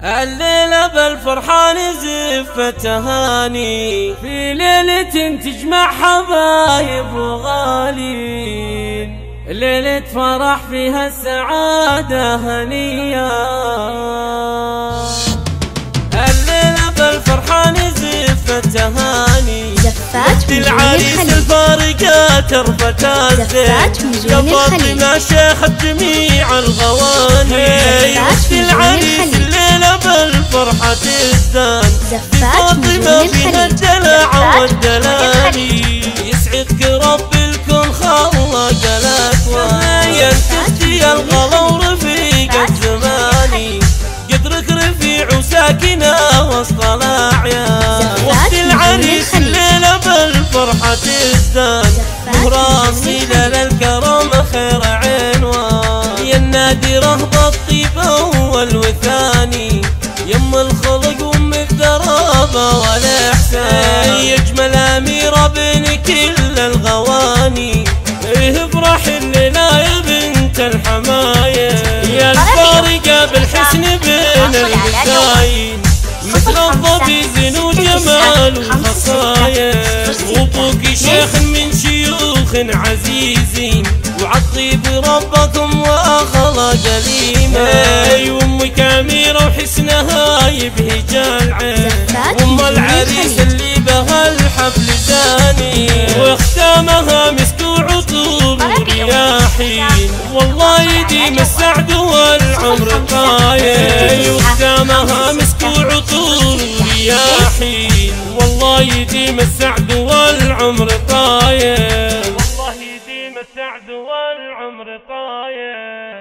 الليلة بالفرحة نزف تهاني في ليلة تجمع حبايب وغالين، ليلة فرح فيها السعادة هنية. الليلة بالفرحة نزف تهاني زفات العريس الفارقات رفت الزين يا فاطمة شيخ جميع الغواني. العريس الليلة بالفرحة تزدان فاطمة فيها الدلع والدلالي. يسعدك رب الكون خلق الأكوان يا اختي الغلا ورفيق الزماني، قدرك رفيع وساكنة وسط الأعيان. وقت العريس الليلة بالفرحة تزدان وراسي للكرم خير عنوان، يا النادرة بالطيبة والوثاني، يم الخلق وام الدرابة والإحسان، يجمل أميرة بين كل الغواني. افرح الليلة يا بنت الحماية، يا الفارقة بالحسن بين المزاين، مثل الظبي زين وجمال وخصايا. وابوك شيخ من شيوخ عزيزين، وعطيب ربكم واخلاق اليمين. وامك اميره وحسنها يبهج العين، وام العريس اللي بها الحفل زاني، واختامها مسك وعطور ورياحين، والله يديم السعد والعمر طايل. واختامها مسك وعطور ورياحين، والله يديم السعد والعمر طايل، والله يديم السعد والعمر طايل.